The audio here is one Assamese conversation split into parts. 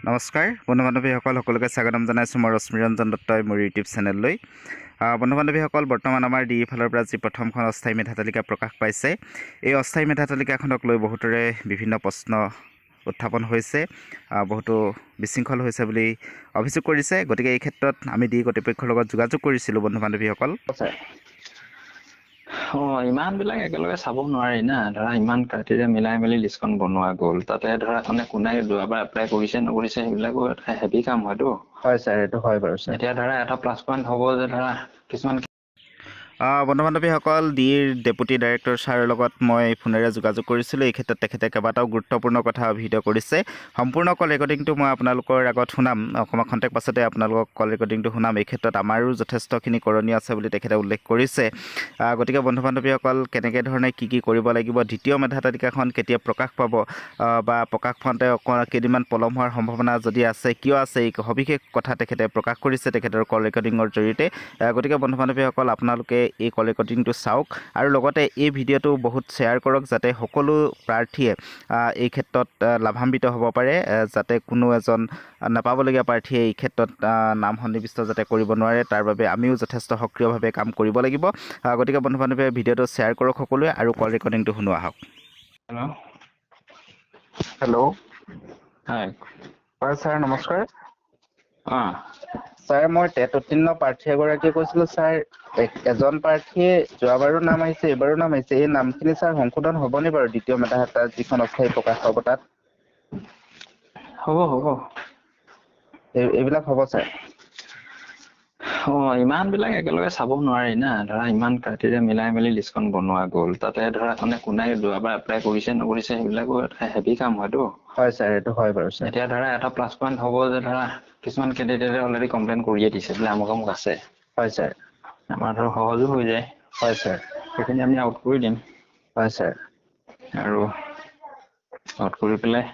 নমস্কাৰ বন্ধু বান্ধৱীসকল সকলোকে স্বাগতম জনাইছোঁ মই ৰশ্মি ৰঞ্জন দত্তই মোৰ ইউটিউব চেনেললৈ বন্ধু বান্ধৱীসকল বৰ্তমান আমাৰ ডি ফালৰ পৰা যি প্ৰথমখন অস্থায়ী মেধা তালিকা প্ৰকাশ পাইছে এই অস্থায়ী মেধা তালিকাখনক লৈ বহুতৰে বিভিন্ন প্ৰশ্ন উত্থাপন হৈছে বহুতো বিশৃংখল হৈছে বুলি অভিযোগ কৰিছে গতিকে এই ক্ষেত্ৰত আমি ডি কৰ্তৃপক্ষৰ লগত যোগাযোগ কৰিছিলোঁ বন্ধু বান্ধৱীসকল ইমান বিলাক একেলগে চাব নোৱাৰি না ধৰা ইমান ক্ৰাইটেৰিয়া মিলাই মেলি লিষ্টখন বনোৱা গ'ল তাতে ধৰা কোনে যোৱাবাৰ এপ্লাই কৰিছে নকৰিছে সেইবিলাকো এটা হেভি কাম হয়তো হয় ছাৰ এইটো হয় বাৰু ছাৰ এতিয়া ধৰা এটা প্লাছ পইণ্ট হ'ব যে ধৰা কিছুমান বন্ধু বান্ধৱীসকল ডিৰ ডেপুটি ডাইৰেক্টৰ ছাৰৰ লগত মই ফোনেৰে যোগাযোগ কৰিছিলোঁ এই ক্ষেত্ৰত তেখেতে কেইবাটাও গুৰুত্বপূৰ্ণ কথা অভিহিত কৰিছে সম্পূৰ্ণ কল ৰেকৰ্ডিংটো মই আপোনালোকৰ আগত শুনাম অকণমান খন্তেক পাছতে আপোনালোকক কল ৰেকৰ্ডিংটো শুনাম এই ক্ষেত্ৰত আমাৰো যথেষ্টখিনি কৰণীয় আছে বুলি তেখেতে উল্লেখ কৰিছে গতিকে বন্ধু বান্ধৱীসকল কেনেকৈ ধৰণে কি কৰিব লাগিব দ্বিতীয় মেধা তালিকাখন কেতিয়া প্ৰকাশ পাব বা প্ৰকাশ পাওঁতে কেইদিনমান পলম হোৱাৰ সম্ভাৱনা যদি আছে কিয় আছে এই সবিশেষ কথা তেখেতে প্ৰকাশ কৰিছে তেখেতৰ কল ৰেকৰ্ডিঙৰ জৰিয়তে গতিকে বন্ধু বান্ধৱীসকল আপোনালোকে এই কল ৰেকৰ্ডিংটো চাওক আৰু লগতে এই ভিডিঅ'টো বহুত শ্বেয়াৰ কৰক যাতে সকলো প্ৰাৰ্থীয়ে এই ক্ষেত্ৰত লাভান্বিত হ'ব পাৰে যাতে কোনো এজন নাপাবলগীয়া প্ৰাৰ্থীয়ে এই ক্ষেত্ৰত নাম সন্নিৱিষ্ট যাতে কৰিব নোৱাৰে তাৰ বাবে আমিও যথেষ্ট সক্ৰিয়ভাৱে কাম কৰিব লাগিব গতিকে বন্ধু বান্ধৱীয়ে ভিডিঅ'টো শ্বেয়াৰ কৰক সকলোৱে আৰু কল ৰেকৰ্ডিংটো শুনোৱা হওক হেল্ল' হয় হয় ছাৰ নমস্কাৰ ছাৰ মই টেট উত্তীৰ্ণ প্ৰাৰ্থী এগৰাকীয়ে কৈছিলোঁ ছাৰ এজন প্ৰাৰ্থীয়ে যোৱাবাৰো নাম আহিছে এইবাৰো নাম আহিছে এই নামখিনি ছাৰ সংশোধন হ'বনে বাৰু দ্বিতীয় মেধা তাত যিখন অস্থায়ী প্ৰকাশ পাব তাত হ'ব এইবিলাক হ'ব ছাৰ ইমান বিলাক একেলগে চাব নোৱাৰি না ধৰা ইমান ক্ৰাইটেৰিয়া মিলাই মেলি লিষ্টখন বনোৱা গ'ল তাতে ধৰা কোনে যোৱাবাৰ এপ্লাই কৰিছে নকৰিছে সেইবিলাকো এটা হেভি কাম হয়তো হয় ছাৰ এইটো হয় বাৰু ছাৰ এতিয়া ধৰা এটা প্লাছ পইণ্ট হ'ব যে ধৰা কিছুমান কেণ্ডিডেটে অলৰেডি কমপ্লেইন কৰিয়ে দিছে বোলে আমুক আছে হয় ছাৰ আমাৰ ধৰক সহজো হৈ যায় হয় ছাৰ সেইখিনি আমি আউট কৰি দিম হয় ছাৰ আৰু আউট কৰি পেলাই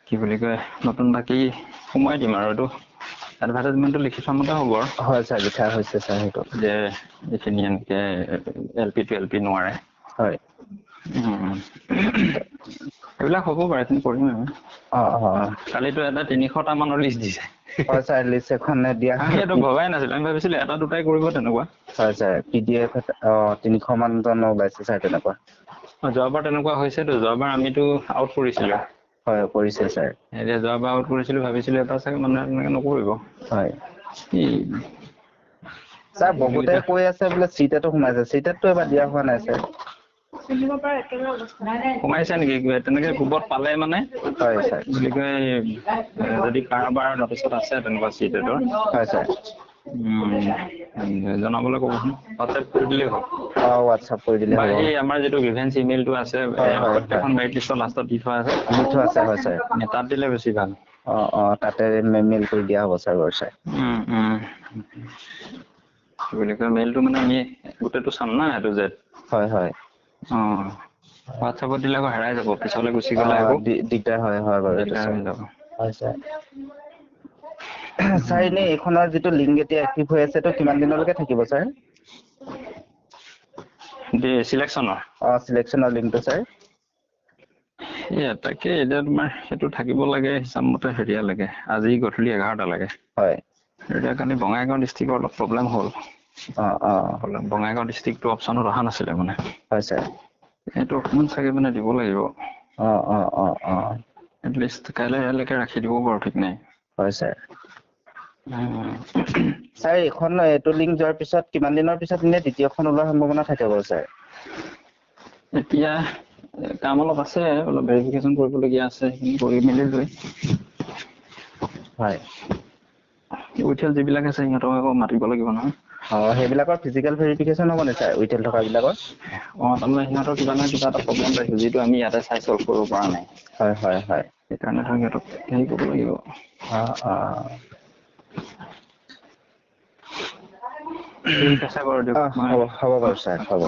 কি বুলি কয় নতুন বাকী সোমাই দিম আৰু এইটো এডভাৰটাইজমেণ্টটো লিখি থোৱা মতে হ'ব আৰু হয় ছাৰ লিখা হৈছে ছাৰ সেইটো যে এইখিনি এনেকে LP to LP নোৱাৰে হয় এইবিলাক হ'ব বাৰু এইখিনি কৰিম আমি কালিতো এটা 300টা মানৰ লিষ্ট দিছে হয় ছাৰ লিষ্ট এখন দিয়া সেইটো ভবাই নাছিলো আমি ভাবিছিলো এটা দুটাই কৰিব তেনেকুৱা হয় ছাৰ PDF 300 মান জন ওলাইছে ছাৰ তেনেকুৱা যোৱাবাৰ তেনেকুৱা হৈছেতো যোৱাবাৰ আমিতো আউট কৰিছিলো হয় কৰিছে ছাৰ এতিয়া যোৱাবাৰ আউট কৰিছিলো ভাবিছিলো এটা চাগে মানুহে তেনেকে নকৰিব হয় ছাৰ বহুতে কৈ আছে বোলে চিটেটো সোমাইছে চিটেটো এবাৰ দিয়া হোৱা নাই ছাৰ সোমাইছে নেকি তেনেকে গ্ৰুপত পালে মানে হয় ছাৰ বুলি কয় যদি কাৰোবাৰ নটিচত আছে তেনেকুৱা চিটেটৰ হয় ছাৰ জনাবলৈ ক'বচোন হোৱাটছএপ কৰি দিলেই হ'ল হোৱাটছআপ কৰি দিলে হ'ব এই আমাৰ যিটো গ্ৰিভেন্স ইমেইলটো আছে প্ৰত্যেকখন মেৰিট লিষ্টৰ লাষ্টত দি থোৱা আছে হয় ছাৰ তাত দিলে বেছি ভাল তাতে মেইল কৰি দিয়া হ'ব ছাৰ বাৰু ছাৰ কি বুলি কয় মেইলটো মানে আমি গোটেইটো চাম না সেইটো জেড হয় হোৱাটছএপত দিলে আকৌ হেৰাই যাব পিছলৈ গুচি গ'লে আকৌ দিগদাৰ হয় বাৰু দিগদাৰ হৈ যাব হয় ছাৰ ছাৰ এনে এইখনৰ যিটো লিংক এতিয়া এক্টিভ হৈ আছে তো কিমান দিনলৈকে থাকিব ছাৰ চিলেকশ্যনৰ লিংকটো ছাৰ তাকে এতিয়া তোমাৰ সেইটো থাকিব লাগে হিচাপ মতে হেৰিয়ালৈকে আজি গধূলি 11টা লাগে হয় এতিয়া কালি বঙাইগাঁও ডিষ্ট্ৰিক্টৰ অলপ প্ৰব্লেম হ'ল বঙাইগাঁও ডিষ্ট্ৰিক্টটো অপশ্যনত অহা নাছিলে মানে হয় ছাৰ এইটো অকণমান চাগে মানে দিব লাগিব এটলিষ্ট কাইলৈকে ৰাখি দিব বাৰু ঠিক নাই হয় ছাৰ ছাৰ এইখন এইটো লিংক যোৱাৰ পিছত কিমান দিনৰ পিছত এনে দ্বিতীয়খন ওলোৱাৰ সম্ভাৱনা থাকে বাৰু ছাৰ এতিয়া কাম অলপ আছে অলপ ভেৰিফিকেশ্যন কৰিবলগীয়া আছে সেইখিনি কৰি মেলি লৈ হয় উইথেল যিবিলাক আছে সিহঁতক আকৌ মাতিব লাগিব নহয় সেইবিলাকৰ ফিজিকেল ভেৰিফিকেশ্যন হ'ব নে ছাৰ উইথেল থকা বিলাকৰ তাৰমানে সিহঁতৰ কিবা নহয় কিবা এটা প্ৰব্লেম পাইছে যিটো আমি ইয়াতে চাই চল্ভ কৰিব পৰা নাই হয় সেইকাৰণে ধৰক সিহঁতক হেৰি কৰিব লাগিব ঠিক আছে বাৰু দিয়ক হ'ব বাৰু ছাৰ হ'ব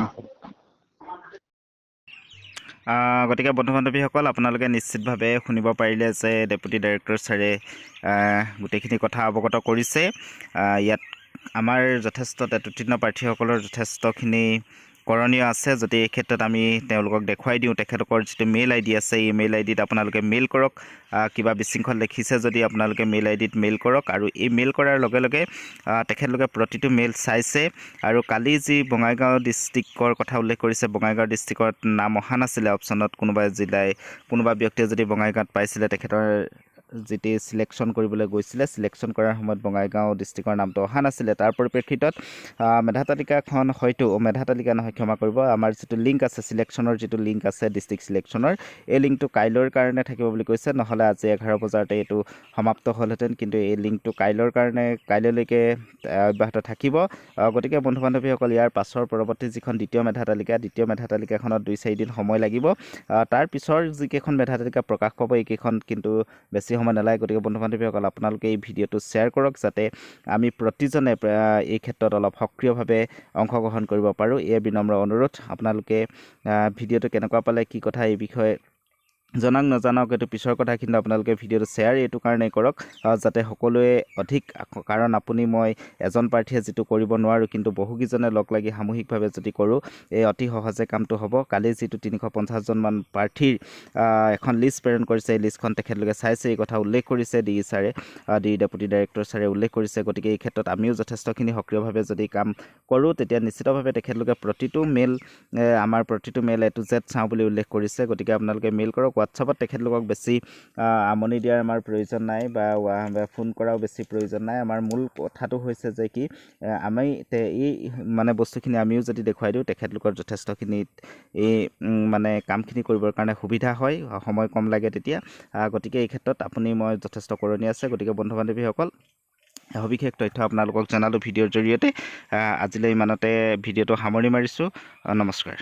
গতিকে বন্ধু বান্ধৱীসকল আপোনালোকে নিশ্চিতভাৱে শুনিব পাৰিলে যে ডেপুটি ডাইৰেক্টৰ ছাৰে গোটেইখিনি কথা অৱগত কৰিছে ইয়াত আমাৰ যথেষ্ট টেট উত্তীৰ্ণ প্ৰাৰ্থীসকলৰ যথেষ্টখিনি কৰণীয় আছে যদি এই ক্ষেত্ৰত আমি তেওঁলোকক দেখুৱাই দিওঁ তেখেতলোকৰ যিটো মেইল ID আছে এই মেইল IDত আপোনালোকে মেইল কৰক কিবা বিশৃংখল দেখিছে যদি আপোনালোকে মেইল IDত মেইল কৰক আৰু এই মেইল কৰাৰ লগে লগে তেখেতলোকে প্ৰতিটো মেইল চাইছে আৰু কালি যি বঙাইগাঁও ডিষ্ট্ৰিক্টৰ কথা উল্লেখ কৰিছে বঙাইগাঁও ডিষ্ট্ৰিক্টত নাম অহা নাছিলে অপশ্যনত কোনোবা জিলাই কোনোবা ব্যক্তিয়ে যদি বঙাইগাঁৱত পাইছিলে তেখেতৰ যিটি চিলেকশ্যন কৰিবলৈ গৈছিলে চিলেকশ্যন কৰাৰ সময়ত বঙাইগাঁও ডিষ্ট্ৰিক্টৰ নামটো অহা নাছিলে তাৰ পৰিপ্ৰেক্ষিতত মেধা তালিকাখন হয়তো মেধা তালিকা নহয় ক্ষমা কৰিব আমাৰ যিটো লিংক আছে চিলেকশ্যনৰ যিটো লিংক আছে ডিষ্ট্ৰিক্ট চিলেকশ্যনৰ এই লিংকটো কাইলৈৰ কাৰণে থাকিব বুলি কৈছে নহ'লে আজি 11 বজাতে এইটো সমাপ্ত হ'লহেঁতেন কিন্তু এই লিংকটো কাইলৈৰ কাৰণে কাইলৈলৈকে অব্যাহত থাকিব গতিকে বন্ধু বান্ধৱীসকল ইয়াৰ পাছৰ পৰৱৰ্তী যিখন দ্বিতীয় মেধা তালিকাখনত 2-4 দিন সময় লাগিব তাৰ পিছৰ যিকেইখন মেধা তালিকা প্ৰকাশ পাব এইকেইখন কিন্তু বেছি সময় নালাগে গতিকে বন্ধু বান্ধৱীসকল আপোনালোকে এই ভিডিঅ'টো শ্বেয়াৰ কৰক যাতে আমি প্ৰতিজনে এই ক্ষেত্ৰত অলপ সক্ৰিয়ভাৱে অংশগ্ৰহণ কৰিব পাৰোঁ এই বিনম্ৰ অনুৰোধ আপোনালোকে ভিডিঅ'টো কেনেকুৱা পালে কি কথা এই বিষয়ে জনাক নজনাওক এইটো পিছৰ কথা কিন্তু আপোনালোকে ভিডিঅ'টো শ্বেয়াৰ এইটো কাৰণেই কৰক যাতে সকলোৱে অধিক কাৰণ আপুনি মই এজন প্ৰাৰ্থীয়ে যিটো কৰিব নোৱাৰোঁ কিন্তু বহুকেইজনে লগ লাগি সামূহিকভাৱে যদি কৰোঁ এই অতি সহজে কামটো হ'ব কালি যিটো 350জনমান প্ৰাৰ্থীৰ এখন লিষ্ট প্ৰেৰণ কৰিছে এই লিষ্টখন তেখেতলোকে চাইছে এই কথা উল্লেখ কৰিছে ডি ডেপুটি ডাইৰেক্টৰ ছাৰে উল্লেখ কৰিছে গতিকে এই ক্ষেত্ৰত আমিও যথেষ্টখিনি সক্ৰিয়ভাৱে যদি কাম কৰোঁ তেতিয়া নিশ্চিতভাৱে তেখেতলোকে প্ৰতিটো মেইল আমাৰ প্ৰতিটো মেইল A to Z চাওঁ বুলি উল্লেখ কৰিছে গতিকে আপোনালোকে মেইল কৰক হোৱাটছআপত তেখেতলোকক বেছি আমনি দিয়াৰ আমাৰ প্ৰয়োজন নাই বা ফোন কৰাও বেছি প্ৰয়োজন নাই আমাৰ মূল কথাটো হৈছে যে কি আমি এই মানে বস্তুখিনি আমিও যদি দেখুৱাই দিওঁ তেখেতলোকৰ যথেষ্টখিনি এই মানে কামখিনি কৰিবৰ কাৰণে সুবিধা হয় সময় কম লাগে তেতিয়া গতিকে এই ক্ষেত্ৰত আপুনি মই যথেষ্ট কৰণীয় আছে গতিকে বন্ধু বান্ধৱীসকল সবিশেষ তথ্য আপোনালোকক জনালোঁ ভিডিঅ'ৰ জৰিয়তে আজিলৈ ইমানতে ভিডিঅ'টো সামৰি মাৰিছোঁ নমস্কাৰ